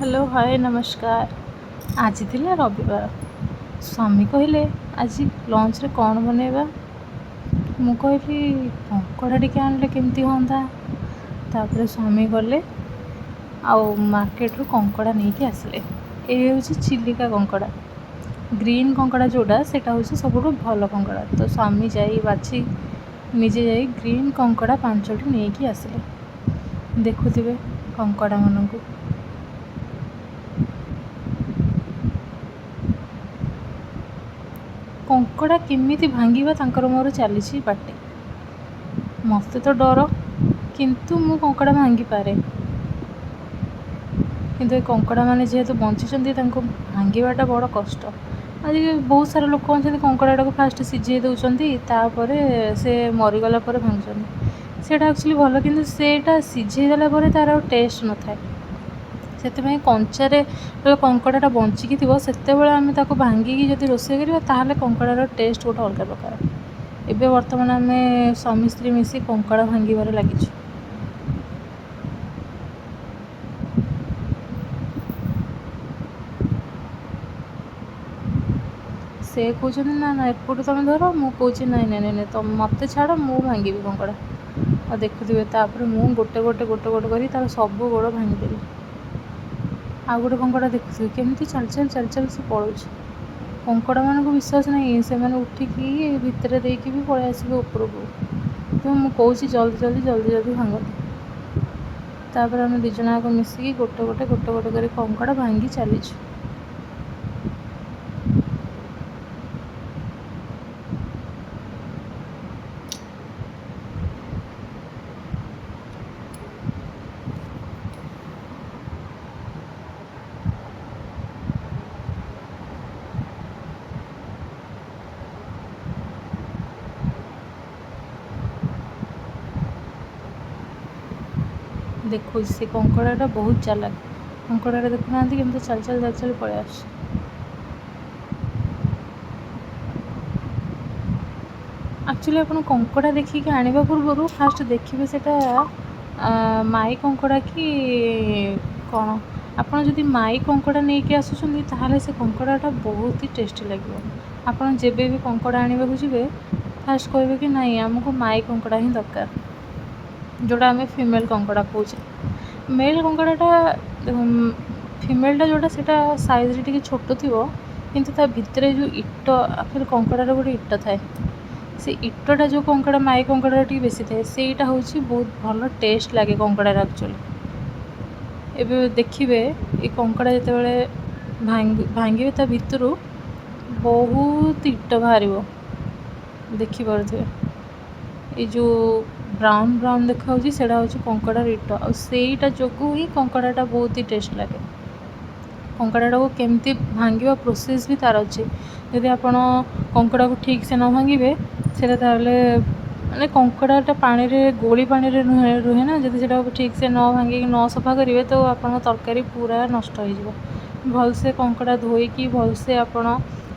Hello hi नमस्कार। आज थिला रविवार। स्वामी कहले आज लंच रे कौन बनेबा। मु कहली कंकड़ा टिके आनले केमती होंदा। तापर स्वामी गले आउ मार्केट रू कंकड़ा नहीं के आसले। ए होची चिलिका कंकड़ा। ग्रीन कंकड़ा जोड़ा सेटा होची सबुठु भल कंकड़ा। तो स्वामी जाई बाछि निजे जाई ग्रीन कंकड़ा 5टी नहीं के आसले। देखुथिबे कंकड़ा मनकू कंकड़ा केमिति भांगिबा तांकर मोर चलीछि बाटे। मते तो डर किंतु मु कंकड़ा भांगी पारे। किंतु कंकड़ा माने जेहेतु बंचिचंदी तांको भांगीबाटा बड़ कष्ट। आज बहुत सारा लोक अछंती कंकड़ाटा को फास्ट सिझे दउचंती तापरे से मरिगला परे भांगुचंती। सेटा एक्चुअली भल किंतु सेटा सिझे देला परे तार टेस्ट न थाए। से कंचारे कंकड़ाटा बंचिकी थी से आम भांगिकी जब रोषे करा ताहले कंकड़ार टेस्ट गोटे अलग प्रकार। एबे वर्तमान आम स्वामी स्त्री मिसी कंकड़ा भांगार लगी। से कहते ना ना एपटू तुम धर मु कौच नाई नाई नाई तुम मत छाड़ मु भांगी कंकड़ा। और देखुए तापर मु गोटे गोटे गोटे गोटे कर तार सब गोड़ भांगीदेली। आ गोटे कंकड़ा देखुए केमती चल चल चल चल से पड़ोच। कंकड़ा मान को विश्वास नहीं से मैंने उठिकी भितर देकी भी पलि आसबे उपरको। तो मुझे कौच जल्दी जल्दी जल्दी जल्दी भांगती। तापर आम दिज जाक मिसिकी गोटे गोटे गोटे गोटे कर कंकड़ा भांगी चलीचु। देखो से कंकड़ाटा बहुत चालाक। कंकड़ाटा देखुना केमती चल चल चल चल पलि आस। एक्चुअली आप कंकड़ा देखिए आने पूर्व फास्ट देखिए से माई कंकड़ा कि कौन। आपड़ जदि माई कंकड़ा नहीं कि आसुँच ताहले से कंकड़ाटा बहुत ही टेस्टी लगे। आपड़ जब भी कंकड़ा आने को जी फास्ट कहे कि नाई आमको माई कंकड़ा ही दरकार जोड़ा आम फिमेल कंकड़ा कहे। मेल कंकड़ाटा फिमेलटा जोड़ा से साइज टे छोट थी किंतु ता भितर जो इट आखिर कंकड़ार गोटे इट थाए से इटटा जो कंकड़ा माई कंकड़ा टी बेसी थाए सेटा हूँ बहुत भल टेस्ट लगे कंकड़ार एक्चुअली। एबे देखिए ये कंकड़ा जिते भांगे ता भितर बहुत इट बाहर देखिपे। ये जो ब्राउन ब्राउन देखा से कंकड़ार इट आईटा जो ही कंकड़ाटा बहुत ही टेस्ट लगे। कंकड़ाटा को केमती भांगा प्रोसेस भी तार अच्छे। यदि आप कंकड़ा को ठीक से न भांगे से माने कंकड़ाटा पानी रे गोली पानी रे रुहे ना जब से ठीक से न भांगे न सफा करेंगे तो आप तरकारी पूरा नष्ट हो भलसे कंकड़ा धोईकी भलसे आप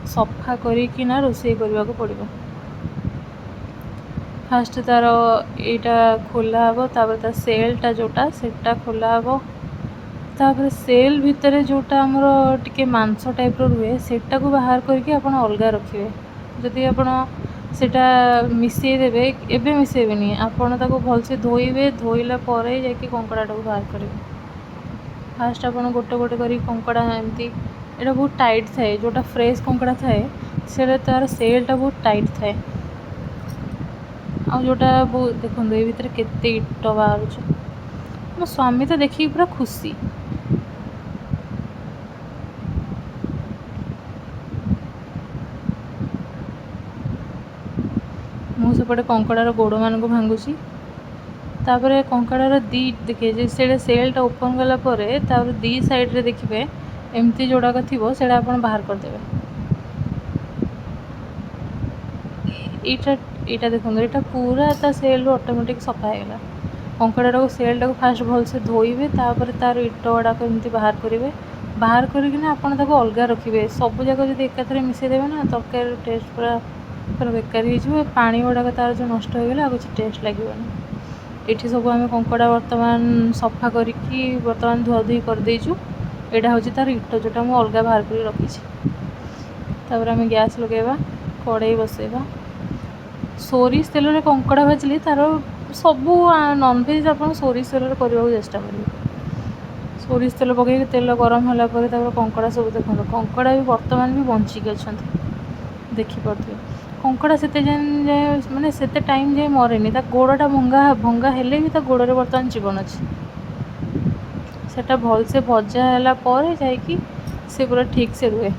सफा करना रोषे करने को पड़ो। फास्ट तार यहाँ खोला हे तापर तार सेलटा जोटा सेटा खोला हे तापर सेल भितर जोटा आमर टिके मांस टाइप रुए सेटा को बाहर करके आप अलग रखिए। जदि आप सेटा मिसई देवे एबे मिसेबेनी आपन ताको भलसे धोइबे धोइला परे जाके कंकड़ाटा को बाहर करेंगे। फास्ट आप गोटे गोटे कर कंकड़ा एमती यहाँ बहुत टाइट थाए जोटा फ्रेश कंकड़ा थाए से तार सेलटा बहुत टाइट थाए। आ जोटा बहुत देखो ये भितर केते इट बाहर मो स्वामी तो देखिए पूरा खुशी। मुझे कंकड़ार गोड़ मान को भांगुची तापर कंकड़ार दी देखिए से सेलटा ओपन गला दी साइड रे देखिए एमती जोड़ाक थी से बाहर करदे। यहाँ देखो यहाँ पूरा ता सेल ऑटोमेटिक सफा होगा। कंकड़ाटा को सेलटा को फास्ट भलसे धोइबे तापर तार इट गुड़ाक एमती बाहर करेंगे। बाहर करना आप अलग रखिए सब जाक जब एकाथरे मिसेदेवे ना तरकारी टेस्ट पूरा पूरा बेकार हो पानी गुड़ाक तार जो नष्ट हो गला कुछ टेस्ट लगे। ये सब आम कंकड़ा बर्तमान सफा करके बर्तमान धुआधुई करदेचु। ଏଇଟା ହେଉଛି ତାର ଇଟ ଯେଉଁଟା ମୁଁ ଅଲଗା ବାହାର କରି ରଖିଛି। ତାପରେ ଆମେ ଗ୍ୟାସ୍ ଲଗାଇବା, କଡ଼େଇ ବସାଇବା। ସୋରିଷ ତେଲରେ କଙ୍କଡ଼ା ଭାଜିଲେ ତାର ସବୁ ନନଭେଜ୍ ଆପଣ ସୋରିଷ ତେଲରେ କରିବାକୁ ଚେଷ୍ଟା କରିବେ। ସୋରିଷ ତେଲ ପକାଇକି ତେଲ ଗରମ ହେଲା ପରେ ତାପରେ କଙ୍କଡ଼ା ସବୁ ଦେଖନ୍ତୁ, କଙ୍କଡ଼ା ବି ବର୍ତ୍ତମାନ ବି ବଞ୍ଚିକି ଅଛନ୍ତି, ଦେଖିପାରୁଥିବେ। କଙ୍କଡ଼ା ସେତେ ଯାଏ ମାନେ ସେତେ ଟାଇମ୍ ଯାଏ ମରେନି, ତା ଗୋଡ଼ଟା ଭଙ୍ଗା ହେଲେ ବି ତା ଗୋଡ଼ରେ ବର୍ତ୍ତମାନ ଜୀବନ ଅଛି। ସେଟା ଭଲସେ ଭଜା ହେଲା ପରେ ଯାଇକି ସେ ପୁରା ଠିକ୍ସେ ରୁହେ।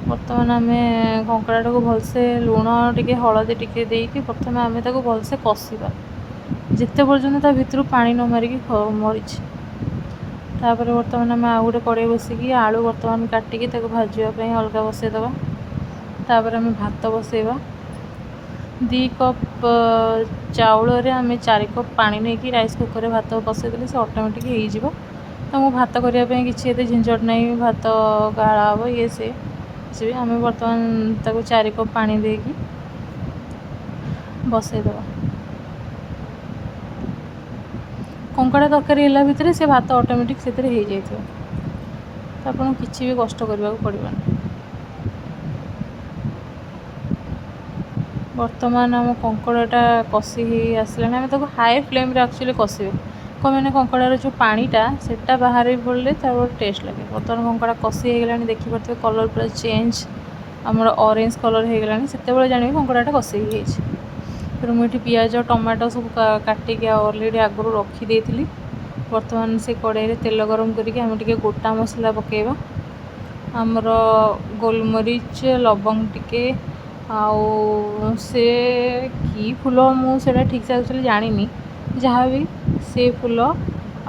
ବର୍ତ୍ତମାନ ଆମେ କଙ୍କଡ଼ାଟାକୁ ଭଲସେ ଲୁଣ ଟିକେ ହଳଦୀ ଟିକେ ଦେଇକି ପ୍ରଥମେ ଆମେ ତାକୁ ଭଲସେ କଷିବା, ଯେତେ ପର୍ଯ୍ୟନ୍ତ ତା ଭିତରୁ ପାଣି ନ ମାରିକି ମରିଛି। ତାପରେ ବର୍ତ୍ତମାନ ଆମେ ଆଉ ଗୋଟେ କଡ଼େଇ ବସିକି ଆଳୁ ବର୍ତ୍ତମାନ କାଟିକି ତାକୁ ଭାଜିବା ପାଇଁ ଅଲଗା ବସାଇଦେବା। ତାପରେ ଆମେ ଭାତ ବସାଇବା। 2 କପ୍ ଚାଉଳରେ ଆମେ 4 କପ୍ ପାଣି ନେଇକି ରାଇସ୍ କୁକର୍ରେ ଭାତ ବସାଇଦେଲେ ସେ ଅଟୋମେଟିକ୍ ହେଇଯିବ। ତ ମୁଁ ଭାତ କରିବା ପାଇଁ କିଛି ଏତେ ଝିଞ୍ଝଟ ନାହିଁ, ଭାତ ଗାଳା ହେବ ଇଏ ସିଏ କିଛି ବି। ଆମେ ବର୍ତ୍ତମାନ ତାକୁ 4 କପ୍ ପାଣି ଦେଇକି ବସାଇଦେବା। କଙ୍କଡ଼ା ତରକାରୀ ହେଲା ଭିତରେ ସେ ଭାତ ଅଟୋମେଟିକ୍ ସେଥିରେ ହେଇଯାଇଥିବ, ତ ଆପଣଙ୍କୁ କିଛି ବି କଷ୍ଟ କରିବାକୁ ପଡ଼ିବନି। ବର୍ତ୍ତମାନ ଆମ କଙ୍କଡ଼ାଟା କଷି ହେଇ ଆସିଲାଣି। ଆମେ ତାକୁ ହାଇ ଫ୍ଲେମ୍ରେ ଆକ୍ଚୁଆଲି କଷିବେ, କ'ଣ ମାନେ କଙ୍କଡ଼ାର ଯେଉଁ ପାଣିଟା ସେଇଟା ବାହାରି ପଡ଼ିଲେ ତାର ଗୋଟେ ଟେଷ୍ଟ ଲାଗେ। ବର୍ତ୍ତମାନ କଙ୍କଡ଼ା କଷି ହେଇଗଲାଣି, ଦେଖିପାରୁଥିବେ କଲର୍ ପୁରା ଚେଞ୍ଜ, ଆମର ଅରେଞ୍ଜ କଲର୍ ହେଇଗଲାଣି। ସେତେବେଳେ ଜାଣିବେ କଙ୍କଡ଼ାଟା କଷି ହେଇଯାଇଛି। ତେଣୁ ମୁଁ ଏଠି ପିଆଜ ଟମାଟୋ ସବୁ କାଟିକି ଅଲରେଡ଼ି ଆଗରୁ ରଖିଦେଇଥିଲି। ବର୍ତ୍ତମାନ ସେ କଡ଼େଇରେ ତେଲ ଗରମ କରିକି ଆମେ ଟିକେ ଗୋଟା ମସଲା ପକାଇବା। ଆମର ଗୋଲମରିଚ, ଲବଙ୍ଗ ଟିକେ, ଆଉ ସେ କି ଫୁଲ ମୁଁ ସେଇଟା ଠିକ୍ସେ ଆକ୍ଚୁଆଲି ଜାଣିନି, ଯାହା ବି ସେ ଫୁଲ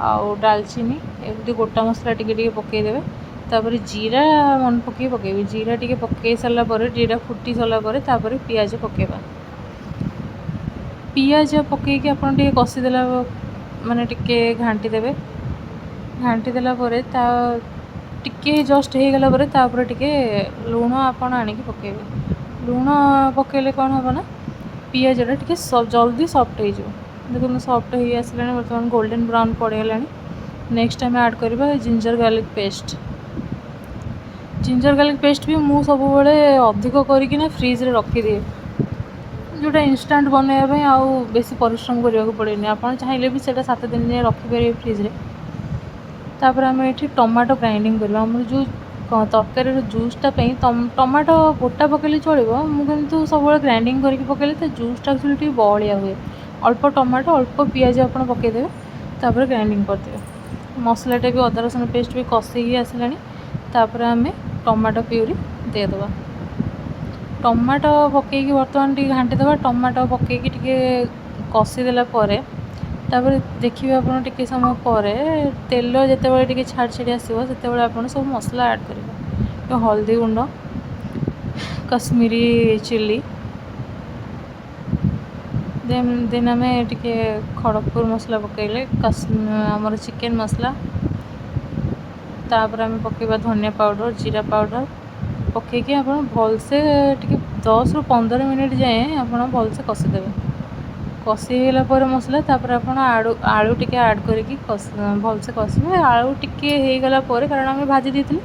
ଆଉ ଡାଲଚିନି ଏମିତି ଗୋଟା ମସଲା ଟିକେ ଟିକେ ପକାଇଦେବେ। ତାପରେ ଜିରା ମନେ ପକାଇବେ। ଜିରା ଟିକେ ପକାଇ ସାରିଲା ପରେ, ଜିରା ଫୁଟି ସାରିଲା ପରେ ତାପରେ ପିଆଜ ପକାଇବା। ପିଆଜ ପକାଇକି ଆପଣ ଟିକେ କଷିଦେଲା ମାନେ ଟିକେ ଘାଣ୍ଟି ଦେବେ। ଘାଣ୍ଟି ଦେଲା ପରେ ତା ଟିକେ ଜଷ୍ଟ ହେଇଗଲା ପରେ ତାପରେ ଟିକେ ଲୁଣ ଆପଣ ଆଣିକି ପକାଇବେ। ଲୁଣ ପକାଇଲେ କ'ଣ ହେବ ନା ପିଆଜଟା ଟିକେ ଜଲ୍ଦି ସଫ୍ଟ ହେଇଯିବ। ଦେଖନ୍ତୁ ସଫ୍ଟ ହେଇ ଆସିଲାଣି, ବର୍ତ୍ତମାନ ଗୋଲ୍ଡେନ୍ ବ୍ରାଉନ୍ ପଡ଼ିଗଲାଣି। ନେକ୍ସଟ ଆମେ ଆଡ଼୍ କରିବା ginger garlic paste. Ginger garlic paste ବି ମୁଁ ସବୁବେଳେ ଅଧିକ କରିକିନା ଫ୍ରିଜ୍ରେ ରଖିଦିଏ, ଯେଉଁଟା ଇନଷ୍ଟାଣ୍ଟ ବନାଇବା ପାଇଁ ଆଉ ବେଶୀ ପରିଶ୍ରମ କରିବାକୁ ପଡ଼େନି। ଆପଣ ଚାହିଁଲେ ବି ସେଇଟା 7 ଦିନ ଯାଏଁ ରଖିପାରିବେ ଫ୍ରିଜ୍ରେ। ତାପରେ ଆମେ ଏଠି ଟମାଟୋ ଗ୍ରାଇଣ୍ଡିଙ୍ଗ କରିବା। ଆମର ଯେଉଁ ତରକାରୀର ଜୁସ୍ଟା ପାଇଁ ଟମାଟୋ ଗୋଟା ପକାଇଲେ ଚଳିବ, ମୁଁ କିନ୍ତୁ ସବୁବେଳେ ଗ୍ରାଇଣ୍ଡିଙ୍ଗ କରିକି ପକାଇଲେ ତା ଜୁସ୍ଟା ଆକ୍ଚୁଆଲି ଟିକେ ବହଳିଆ ହୁଏ। ଅଳ୍ପ ଟମାଟୋ ଅଳ୍ପ ପିଆଜ ଆପଣ ପକାଇଦେବେ, ତାପରେ ଗ୍ରାଇଣ୍ଡିଙ୍ଗ କରିଦେବେ। ମସଲାଟା ବି ଅଦା ରସୁଣ ପେଷ୍ଟ ବି କଷିକି ଆସିଲାଣି। ତାପରେ ଆମେ ଟମାଟୋ ପ୍ୟୁରି ଦେଇଦେବା। ଟମାଟୋ ପକାଇକି ବର୍ତ୍ତମାନ ଟିକେ ଘାଣ୍ଟି ଦେବା। ଟମାଟୋ ପକାଇକି ଟିକେ କଷିଦେଲା ପରେ ତାପରେ ଦେଖିବେ ଆପଣ ଟିକେ ସମୟ ପରେ ତେଲ ଯେତେବେଳେ ଟିକେ ଛାଡ଼ି ଛାଡ଼ି ଆସିବ, ସେତେବେଳେ ଆପଣ ସବୁ ମସଲା ଆଡ଼୍ କରିବେ। ହଳଦୀ ଗୁଣ୍ଡ, କଶ୍ମୀରୀ ଚିଲି, ଦେନ୍ ଆମେ ଟିକେ ଖଡ଼ଗପୁର ମସଲା ପକାଇଲେ, ଆମର ଚିକେନ୍ ମସଲା, ତାପରେ ଆମେ ପକାଇବା ଧନିଆ ପାଉଡ଼ର, ଜିରା ପାଉଡ଼ର ପକାଇକି ଆପଣ ଭଲସେ ଟିକେ 10ରୁ 15 ମିନିଟ୍ ଯାଏଁ ଆପଣ ଭଲସେ କଷିଦେବେ। କଷି ହେଇଗଲା ପରେ ମସଲା, ତାପରେ ଆପଣ ଆଳୁ ଟିକେ ଆଡ଼୍ କରିକି ଭଲସେ କଷିବେ। ଆଳୁ ଟିକେ ହେଇଗଲା ପରେ, କାରଣ ଆମେ ଭାଜି ଦେଇଥିଲେ,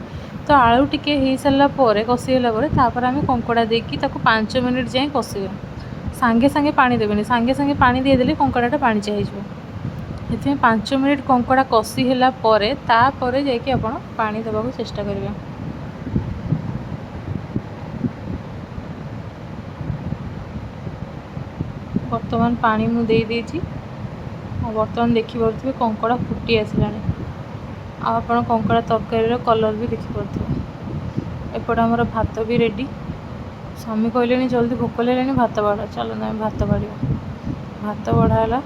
ତ ଆଳୁ ଟିକେ ହେଇସାରିଲା ପରେ କଷିଗଲା ପରେ ତାପରେ ଆମେ କଙ୍କଡ଼ା ଦେଇକି ତାକୁ 5 ମିନିଟ୍ ଯାଏଁ କଷିବେ। ସାଙ୍ଗେ ସାଙ୍ଗେ ପାଣି ଦେବେନି, ସାଙ୍ଗେ ସାଙ୍ଗେ ପାଣି ଦେଇଦେଲେ କଙ୍କଡ଼ାଟା ପାଣିଚିଆ ହେଇଯିବ। ସେଥିପାଇଁ 5 ମିନିଟ୍ କଙ୍କଡ଼ା କଷି ହେଲା ପରେ ତାପରେ ଯାଇକି ଆପଣ ପାଣି ଦେବାକୁ ଚେଷ୍ଟା କରିବେ। ବର୍ତ୍ତମାନ ପାଣି ମୁଁ ଦେଇଛି, ଆଉ ବର୍ତ୍ତମାନ ଦେଖିପାରୁଥିବେ କଙ୍କଡ଼ା ଫୁଟି ଆସିଲାଣି। ଆଉ ଆପଣ କଙ୍କଡ଼ା ତରକାରୀର କଲର୍ ବି ଦେଖିପାରୁଥିବେ। ଏପଟେ ଆମର ଭାତ ବି ରେଡ଼ି। ସ୍ୱାମୀ କହିଲେଣି ଜଲ୍ଦି ଭୋକ ଲାଗିଲାଣି, ଭାତ ବାଢ଼। ଚାଲନ୍ତୁ ଆମେ ଭାତ ବାଢ଼ିବା। ଭାତ ବଢ଼ା ହେଲା,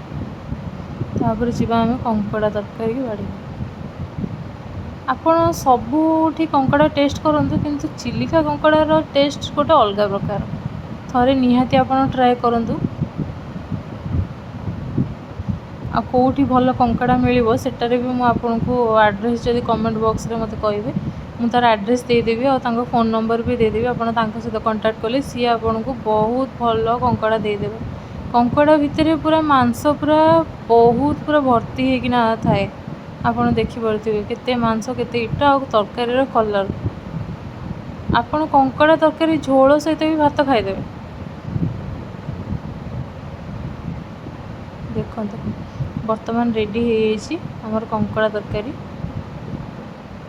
ତାପରେ ଯିବା ଆମେ କଙ୍କଡ଼ା ତରକାରୀକି ବାଢ଼ିବା। ଆପଣ ସବୁଠି କଙ୍କଡ଼ା ଟେଷ୍ଟ କରନ୍ତୁ, କିନ୍ତୁ ଚିଲିକା କଙ୍କଡ଼ାର ଟେଷ୍ଟ ଗୋଟେ ଅଲଗା ପ୍ରକାର। ଥରେ ନିହାତି ଆପଣ ଟ୍ରାଏ କରନ୍ତୁ। ଆଉ କେଉଁଠି ଭଲ କଙ୍କଡ଼ା ମିଳିବ ସେଟାରେ ବି ମୁଁ ଆପଣଙ୍କୁ ଆଡ୍ରେସ୍ ଯଦି କମେଣ୍ଟ ବକ୍ସରେ ମୋତେ କହିବେ, ମୁଁ ତା'ର ଆଡ୍ରେସ୍ ଦେଇଦେବି, ଆଉ ତାଙ୍କ ଫୋନ୍ ନମ୍ବର ବି ଦେଇଦେବି। ଆପଣ ତାଙ୍କ ସହିତ କଣ୍ଟାକ୍ଟ କଲେ ସିଏ ଆପଣଙ୍କୁ ବହୁତ ଭଲ କଙ୍କଡ଼ା ଦେଇଦେବେ। କଙ୍କଡ଼ା ଭିତରେ ପୁରା ମାଂସ ପୁରା ବହୁତ ପୁରା ଭର୍ତ୍ତି ହେଇକିନା ଥାଏ। ଆପଣ ଦେଖିପାରୁଥିବେ କେତେ ମାଂସ, କେତେ ଇଟା ଆଉ ତରକାରୀର କଲର୍। ଆପଣ କଙ୍କଡ଼ା ତରକାରୀ ଝୋଳ ସହିତ ବି ଭାତ ଖାଇଦେବେ। ଦେଖନ୍ତୁ ବର୍ତ୍ତମାନ ରେଡ଼ି ହେଇଯାଇଛି ଆମର କଙ୍କଡ଼ା ତରକାରୀ।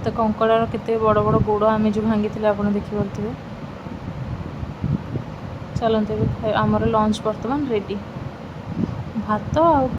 ତ କଙ୍କଡ଼ାର କେତେ ବଡ଼ ବଡ଼ ଗୋଡ଼ ଆମେ ଯେଉଁ ଭାଙ୍ଗିଥିଲେ ଆପଣ ଦେଖିପାରୁଥିବେ। ଚାଲନ୍ତୁ ଏବେ ଆମର ଲଞ୍ଚ ବର୍ତ୍ତମାନ ରେଡ଼ି। ଭାତ ଆଉ